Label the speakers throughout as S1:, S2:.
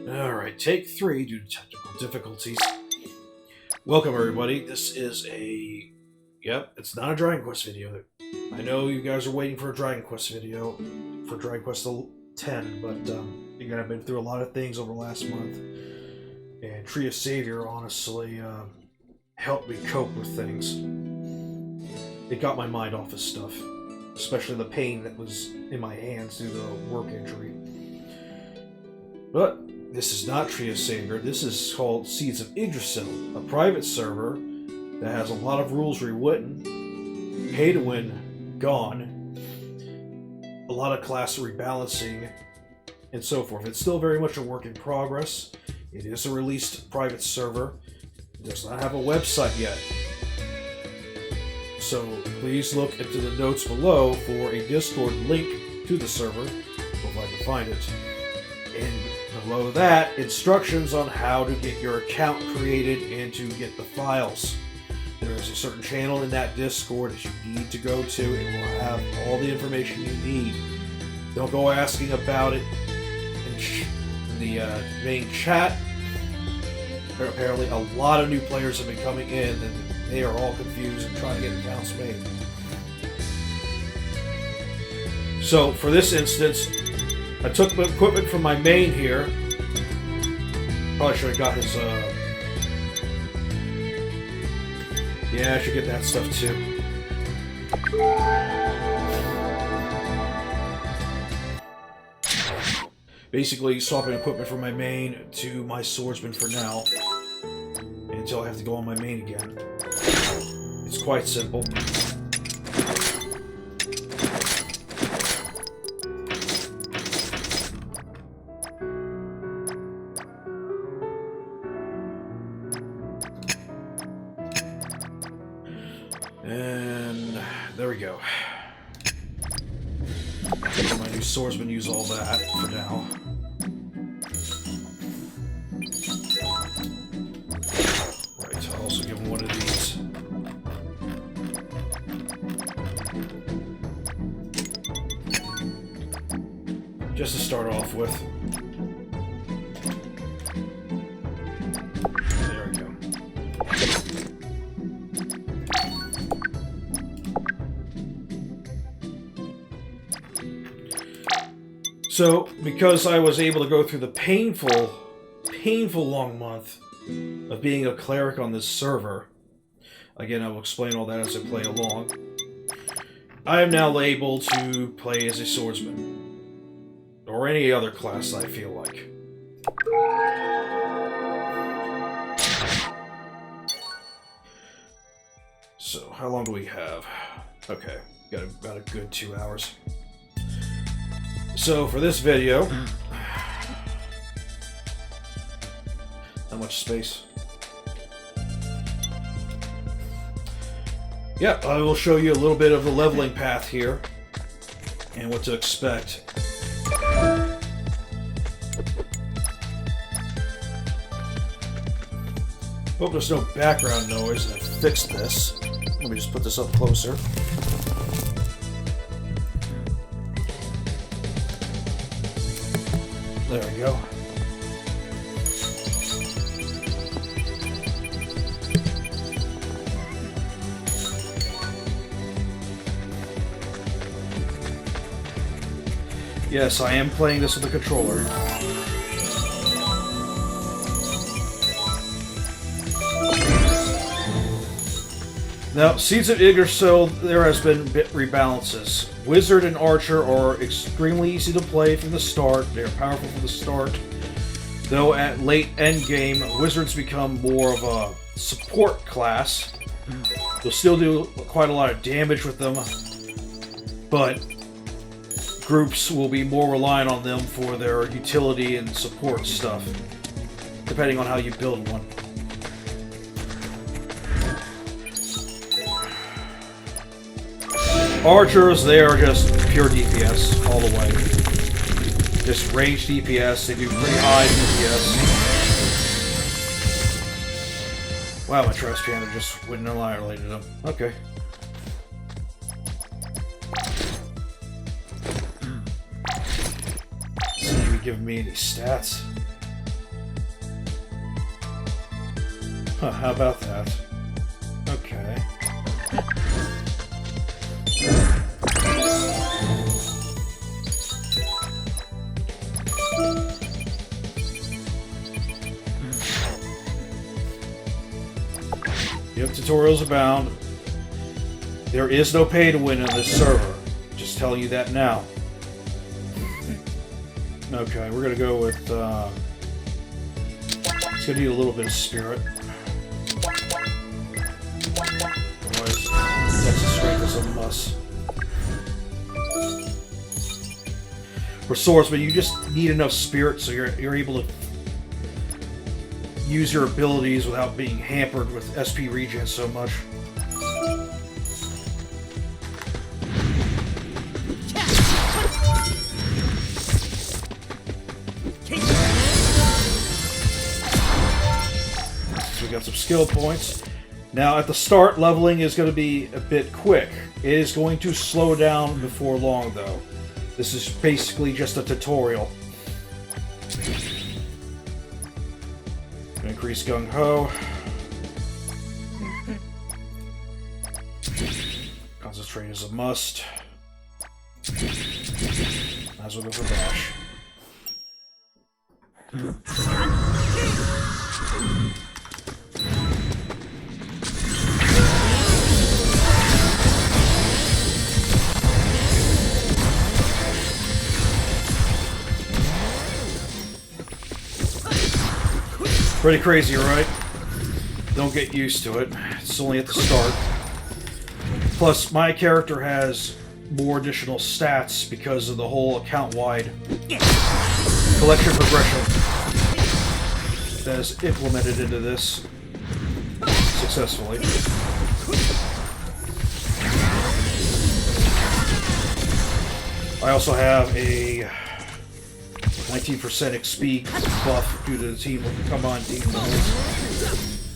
S1: Alright, take 3 due to technical difficulties. Welcome everybody, this is a... Yep, it's not a Dragon Quest video. I know you guys are waiting for a Dragon Quest video for Dragon Quest X, but again, I've been through a lot of things over the last month, and Tree of Savior honestly helped me cope with things. It got my mind off of stuff, especially the pain that was in my hands due to the work injury. But this is not Tree of Savior, this is called Seeds of Yggdrasil, a private server that has a lot of rules rewritten, pay to win gone, a lot of class rebalancing, and so forth. It's still very much a work in progress. It is a released private server. It does not have a website yet. So please look into the notes below for a Discord link to the server, if I can find it. And below that, instructions on how to get your account created and to get the files. There is a certain channel in that Discord that you need to go to. It will have all the information you need. Don't go asking about it in the main chat. Apparently a lot of new players have been coming in and they are all confused and trying to get accounts made. So for this instance, I took the equipment from my main here. Probably should have got his, yeah, I should get that stuff too. Basically, swapping equipment from my main to my swordsman for now, until I have to go on my main again. It's quite simple. And there we go. My new swordsman use all that for now. Right, I'll also give him one of these. Just to start off with. There we go. So, because I was able to go through the painful long month of being a cleric on this server, again, I will explain all that as I play along, I am now able to play as a swordsman, or any other class I feel like. So, how long do we have? Okay, got about a good 2 hours. So, for this video, not much space. Yeah, I will show you a little bit of the leveling path here, and what to expect. Hope there's no background noise, and I fixed this. Let me just put this up closer. There we go. Yes, I am playing this with a controller. Now, Seeds of Yggdrasil, there has been bit rebalances. Wizard and Archer are extremely easy to play from the start. They are powerful from the start. Though at late endgame, Wizards become more of a support class. You'll still do quite a lot of damage with them, but groups will be more reliant on them for their utility and support stuff, depending on how you build one. Archers, they are just pure DPS all the way. Just range DPS, they do pretty high DPS. Wow, my trash panda just went and annihilated them. Okay. Seem to be giving me any stats. Huh, how about that? Okay. Yep, tutorials abound. There is no pay to win on this server. Just telling you that now. Okay, we're gonna go with, it's gonna need a little bit of spirit. Otherwise, Texas strength is a must. For swordsman, you just need enough spirit so you're able to use your abilities without being hampered with SP regen so much. So we got some skill points. Now at the start, leveling is going to be a bit quick. It is going to slow down before long though. This is basically just a tutorial. Increase Gung Ho. Concentrate is a must. Might as well go for dash. Pretty crazy, right? Don't get used to it. It's only at the start. Plus, my character has more additional stats because of the whole account-wide collection progression that is implemented into this successfully. I also have a 19% XP buff due to the team combined team levels.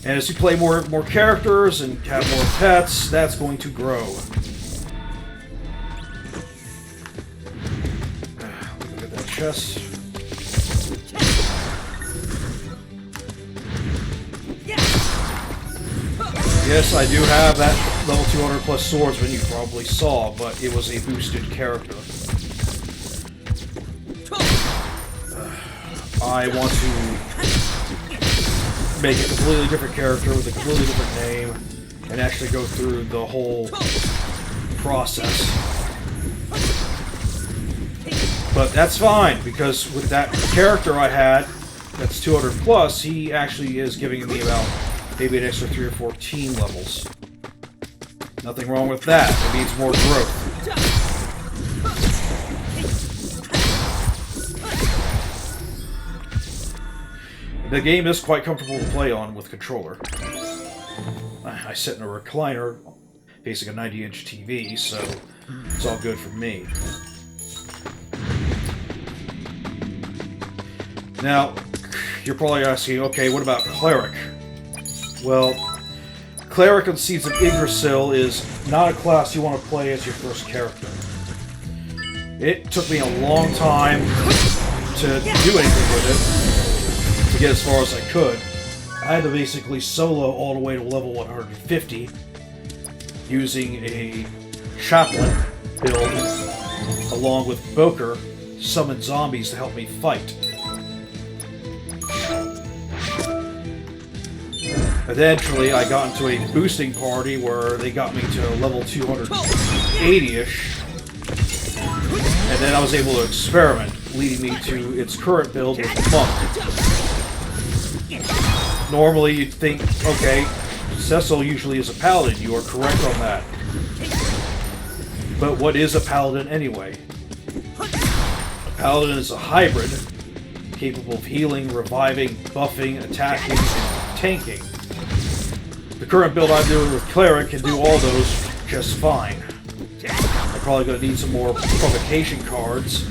S1: And as you play more characters and have more pets, that's going to grow. Look at that chest. Yes, I do have that level 200 plus swordsman you probably saw, but it was a boosted character. I want to make a completely different character with a completely different name and actually go through the whole process. But that's fine, because with that character I had, that's 200 plus, he actually is giving me about maybe an extra 3 or 4 team levels. Nothing wrong with that. It means more growth. The game is quite comfortable to play on with controller. I sit in a recliner facing a 90-inch TV, so it's all good for me. Now, you're probably asking, okay, what about Cleric? Well, Cleric on Seeds of Yggdrasil is not a class you want to play as your first character. It took me a long time to do anything with it. To get as far as I could. I had to basically solo all the way to level 150 using a chaplain build along with Boker to summon zombies to help me fight. Eventually I got into a boosting party where they got me to level 280-ish, and then I was able to experiment, leading me to its current build with the monk. Normally you'd think, okay, Cecil usually is a paladin, you are correct on that. But what is a paladin anyway? A paladin is a hybrid, capable of healing, reviving, buffing, attacking, and tanking. The current build I'm doing with Cleric can do all those just fine. I'm probably going to need some more provocation cards,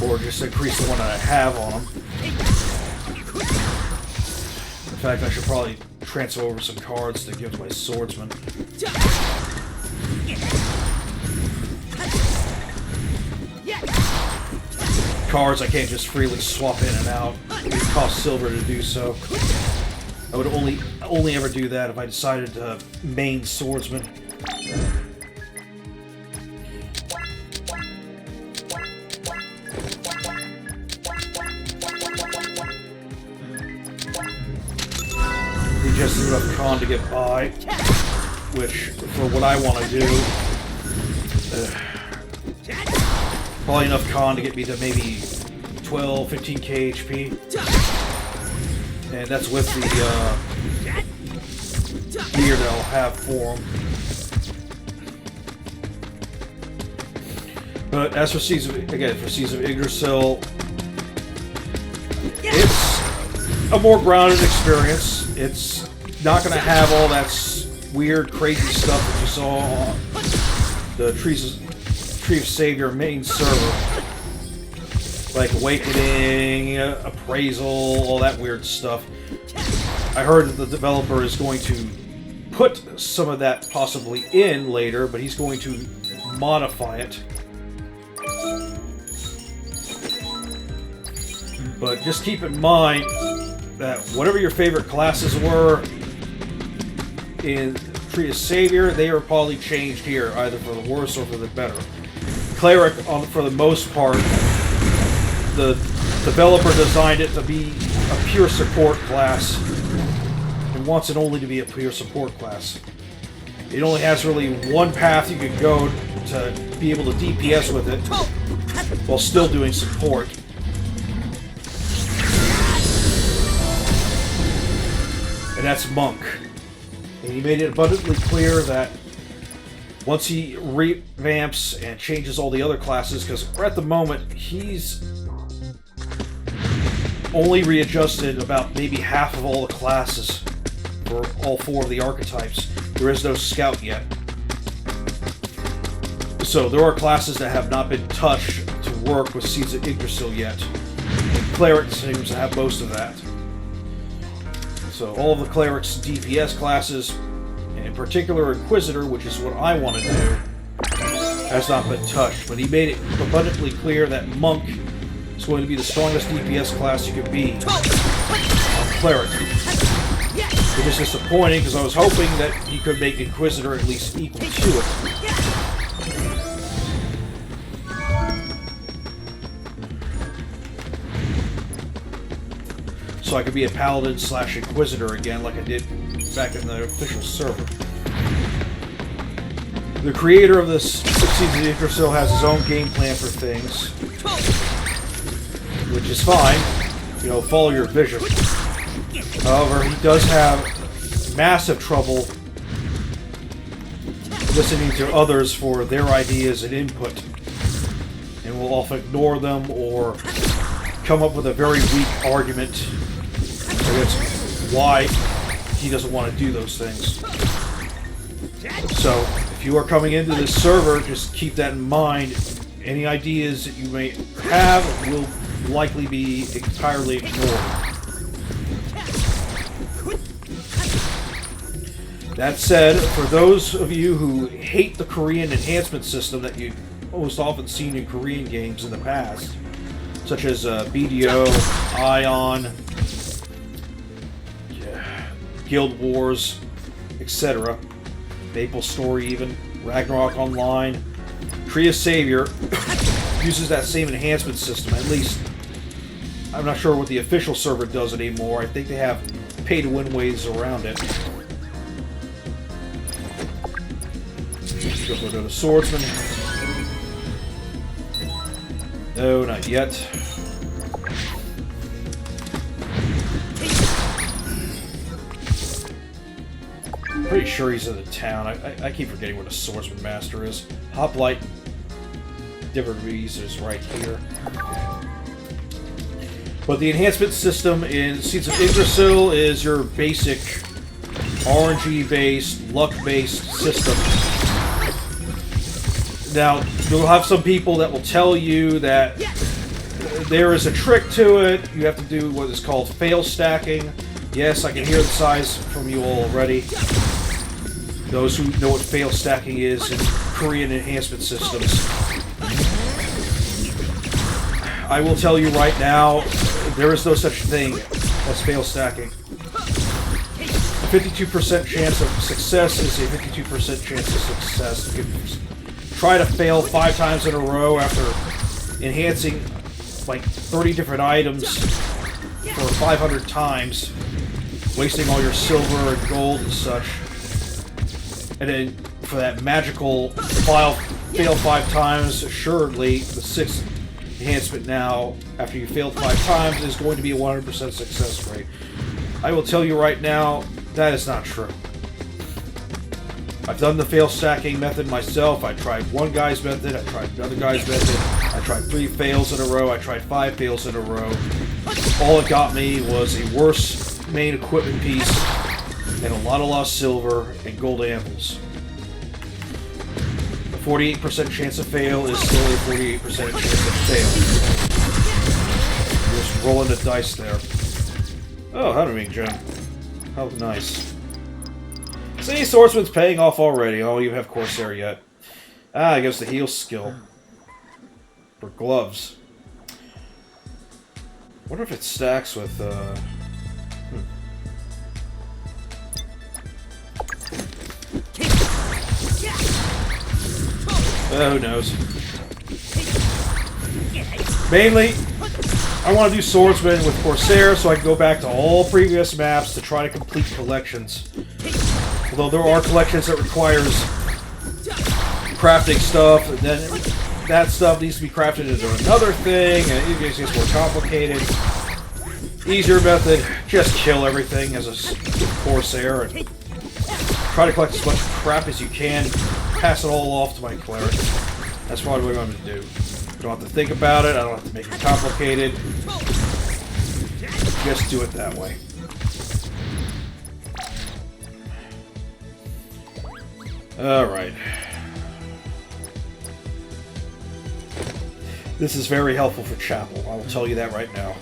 S1: or just increase the one that I have on them. In fact, I should probably transfer over some cards to give to my swordsman. cards I can't just freely swap in and out. It costs silver to do so. I would only ever do that if I decided to main swordsman. Just enough con to get by, which for what I want to do, probably enough con to get me to maybe 12, 15k HP, and that's with the gear that I'll have for them. But as for Seas of Yggdrasil, it's a more grounded experience. It's not going to have all that weird, crazy stuff that you saw on the Tree of Savior main server. Like Awakening, Appraisal, all that weird stuff. I heard that the developer is going to put some of that possibly in later, but he's going to modify it. But just keep in mind that whatever your favorite classes were in Tree of Savior, they are probably changed here, either for the worse or for the better. Cleric, for the most part, the developer designed it to be a pure support class and wants it only to be a pure support class. It only has really one path you could go to be able to DPS with it while still doing support. And that's Monk. And he made it abundantly clear that once he revamps and changes all the other classes, because at the moment he's only readjusted about maybe half of all the classes for all 4 of the archetypes. There is no Scout yet. So there are classes that have not been touched to work with Seeds of Yggdrasil yet. And Cleric seems to have most of that. So all of the Cleric's DPS classes, and in particular Inquisitor, which is what I want to do, has not been touched. But he made it abundantly clear that Monk is going to be the strongest DPS class you could be on Cleric. It is disappointing because I was hoping that he could make Inquisitor at least equal to it. So I could be a Paladin / Inquisitor again like I did back in the official server. The creator of this Seeds of Yggdrasil has his own game plan for things, which is fine. You know, follow your vision. However, he does have massive trouble listening to others for their ideas and input, and will often ignore them or come up with a very weak argument against why he doesn't want to do those things. So, if you are coming into this server, just keep that in mind. Any ideas that you may have will likely be entirely ignored. That said, for those of you who hate the Korean enhancement system that you've most often seen in Korean games in the past, such as BDO, Ion, Guild Wars, etc., Maple Story even, Ragnarok Online, Tree of Savior uses that same enhancement system. At least, I'm not sure what the official server does anymore. I think they have pay-to-win ways around it. Go to the Swordsman. No, not yet. Pretty sure he's in the town. I keep forgetting where the Swordsman Master is. Hoplite Diverbees is right here. But the enhancement system in Seeds of Yggdrasil is your basic RNG-based, luck-based system. Now, you'll have some people that will tell you that there is a trick to it. You have to do what is called fail stacking. Yes, I can hear the sighs from you all already. Those who know what fail stacking is in Korean enhancement systems. I will tell you right now, there is no such thing as fail stacking. A 52% chance of success is a 52% chance of success. You can try to fail 5 times in a row after enhancing like 30 different items for 500 times, wasting all your silver and gold and such. And then for that magical fail 5 times, assuredly the 6th enhancement now, after you failed 5 times, is going to be a 100% success rate. I will tell you right now, that is not true. I've done the fail stacking method myself. I tried one guy's method, I tried another guy's method, I tried 3 fails in a row, I tried 5 fails in a row. All it got me was a worse main equipment piece and a lot of lost silver and gold anvils. A 48% chance of fail is still a 48% chance of fail. Just rolling the dice there. Oh, hunting gem. How nice. See, Swordsman's paying off already. Oh, you have Corsair yet. Ah, I guess the heal skill. For gloves. Wonder if it stacks with, who knows? Mainly, I want to do Swordsman with Corsair so I can go back to all previous maps to try to complete collections. Although there are collections that requires crafting stuff, and then that stuff needs to be crafted into another thing, and it gets more complicated. Easier method, just kill everything as a Corsair and try to collect as much crap as you can, pass it all off to my Cleric. That's probably what I'm going to do. I don't have to think about it, I don't have to make it complicated. Just do it that way. Alright. This is very helpful for Chapel, I will tell you that right now.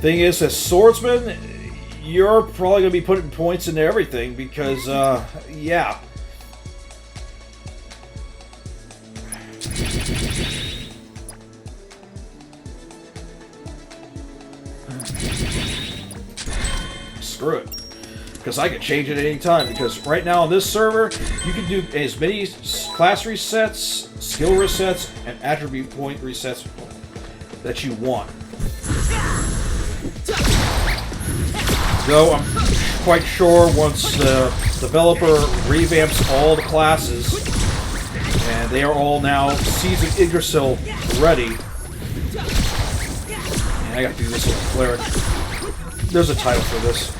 S1: Thing is, as Swordsman, you're probably going to be putting points into everything because, yeah. Screw it. Because I can change it at any time. Because right now on this server, you can do as many class resets, skill resets, and attribute point resets that you want. Though I'm quite sure once the developer revamps all the classes, and they are all now Season Yggdrasil ready. And I gotta do this with Cleric. There's a title for this.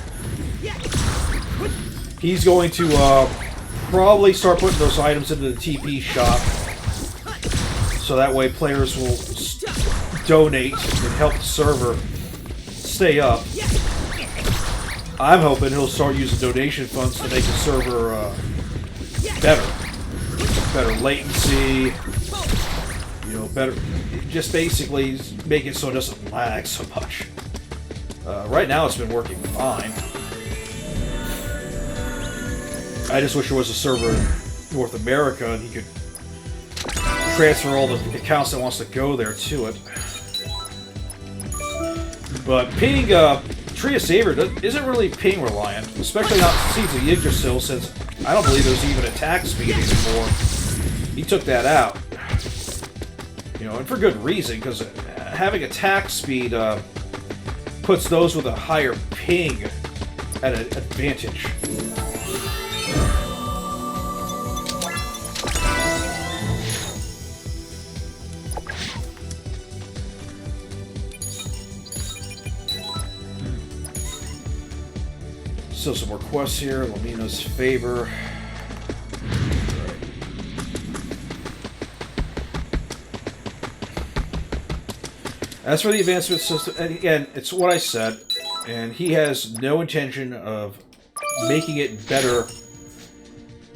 S1: He's going to probably start putting those items into the TP shop, so that way players will donate and help the server stay up. I'm hoping he'll start using donation funds to make the server better. Better latency, you know, better, just basically make it so it doesn't lag so much. Right now it's been working fine. I just wish there was a server in North America and he could transfer all the accounts that wants to go there to it. But ping, Tree of Saber isn't really ping reliant, especially not Seeds of Yggdrasil, since I don't believe there's even attack speed anymore. He took that out. You know, and for good reason, because having attack speed puts those with a higher ping at an advantage. Still some more quests here. Lamina's favor. As for the advancement system, and again, it's what I said, and he has no intention of making it better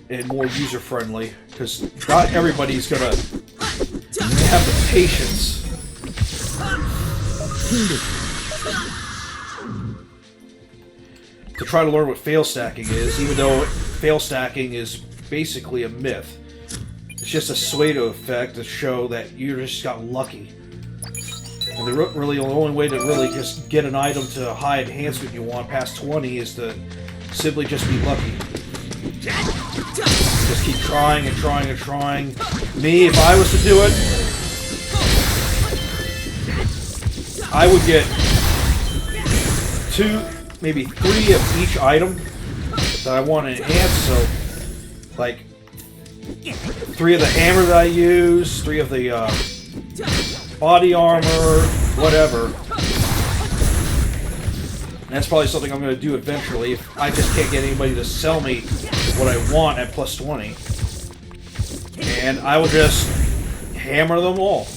S1: and more user-friendly, because not everybody's gonna have the patience to try to learn what fail stacking is, even though fail stacking is basically a myth. It's just a pseudo effect to show that you just got lucky. And really the only way to really just get an item to high enhancement you want past 20 is to simply just be lucky. Just keep trying and trying and trying. Me, if I was to do it, I would get 2, maybe 3 of each item that I want to enhance. So, like, 3 of the hammer that I use, 3 of the body armor, whatever. And that's probably something I'm going to do eventually if I just can't get anybody to sell me what I want at plus 20. And I will just hammer them all.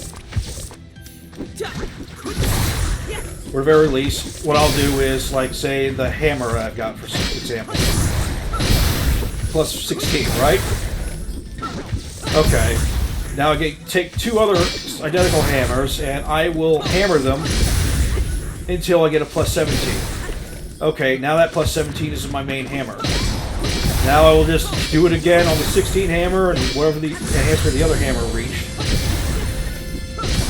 S1: Or at the very least, what I'll do is, like, say, the hammer I've got, for example. Plus 16, right? Okay. Now I take 2 other identical hammers, and I will hammer them until I get a plus 17. Okay, now that plus 17 is my main hammer. Now I will just do it again on the 16 hammer, and whatever the enhancement of the other hammer reached,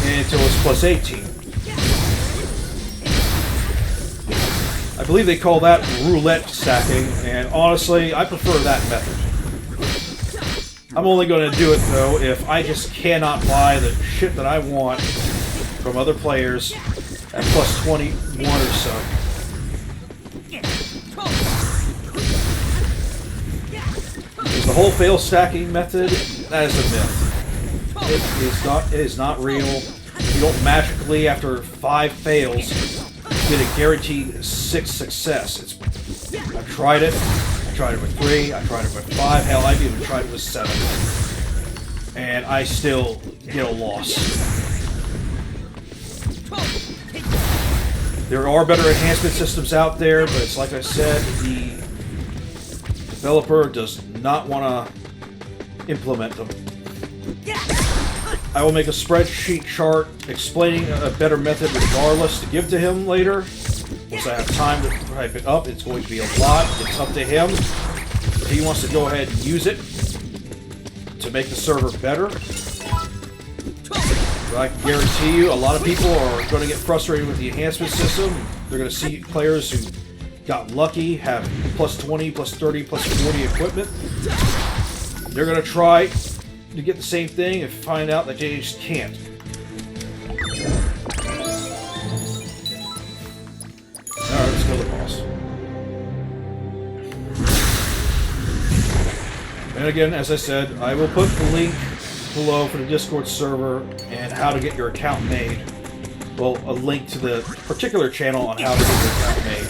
S1: until it's plus 18. I believe they call that roulette stacking, and honestly, I prefer that method. I'm only going to do it, though, if I just cannot buy the shit that I want from other players at plus 21 or so. Because the whole fail stacking method, that is a myth. It is not real. You don't magically, after 5 fails, get a guaranteed 6 success. I've tried it. I tried it with 3, I tried it with 5, hell, I've even tried it with 7. And I still get a loss. There are better enhancement systems out there, but it's like I said, the developer does not want to implement them. I will make a spreadsheet chart explaining a better method regardless to give to him later. Once I have time to type it up, it's going to be a lot. It's up to him. If he wants to go ahead and use it to make the server better. But I can guarantee you, a lot of people are going to get frustrated with the enhancement system. They're going to see players who got lucky, have plus 20, plus 30, plus 40 equipment. They're going to try to get the same thing and find out that they just can't. Alright, let's kill the boss. And again, as I said, I will put the link below for the Discord server and how to get your account made. Well, a link to the particular channel on how to get your account made.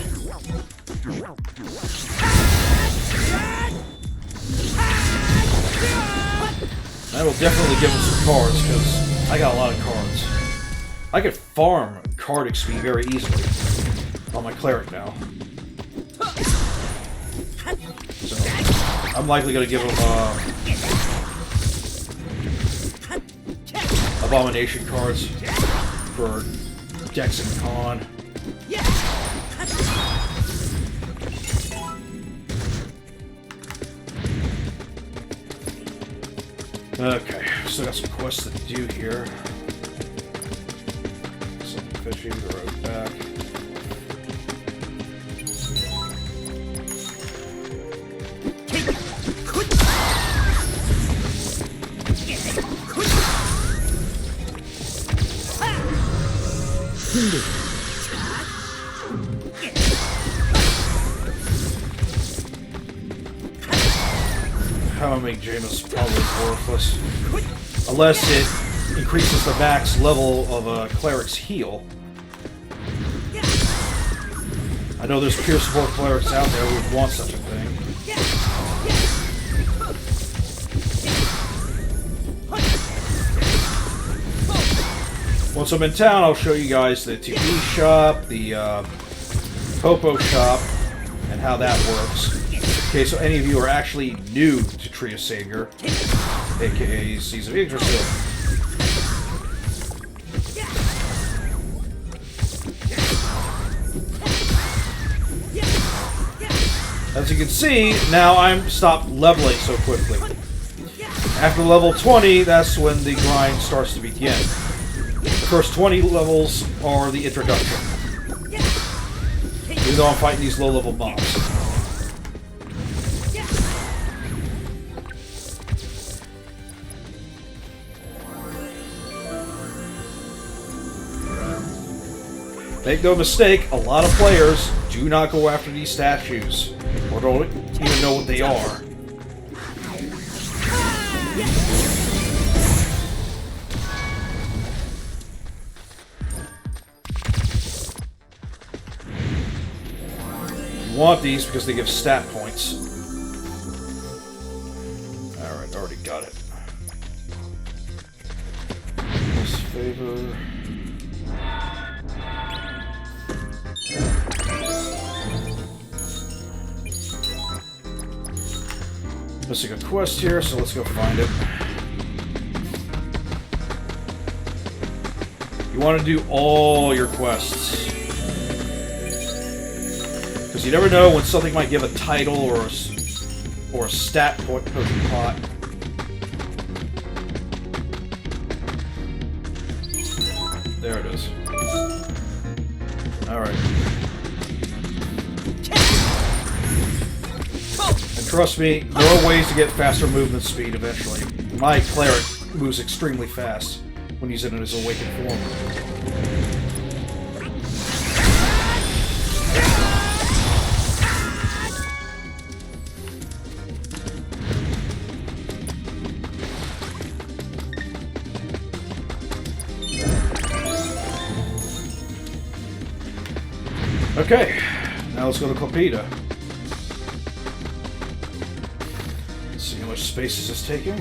S1: I will definitely give him some cards, because I got a lot of cards. I could farm card XP very easily on my Cleric now. So, I'm likely going to give him Abomination cards for Dex and Con. Okay, still got some quests to do here. Some fishing, the road back. How I make Jameis probably worthless. Unless it increases the max level of a Cleric's heal. I know there's pure support Clerics out there who would want such a thing. Once I'm in town, I'll show you guys the TV shop, the Popo shop, and how that works. Okay, so any of you are actually new to Tree of Savior, aka Seas of Yggdrasil. As you can see, now I'm stopped leveling so quickly. After level 20, that's when the grind starts to begin. The first 20 levels are the introduction. Even though I'm fighting these low-level mobs. Make no mistake, a lot of players do not go after these statues, or don't even know what they are. You want these because they give stat points. Alright, already got it. This favor... Missing a quest here, so let's go find it. You want to do all your quests. Because you never know when something might give a title or a stat point per pot. There it is. Alright. And trust me, there are ways to get faster movement speed eventually. My Cleric moves extremely fast when he's in his awakened form. Okay, now let's go to Clopida. Let's see how much space is this taking.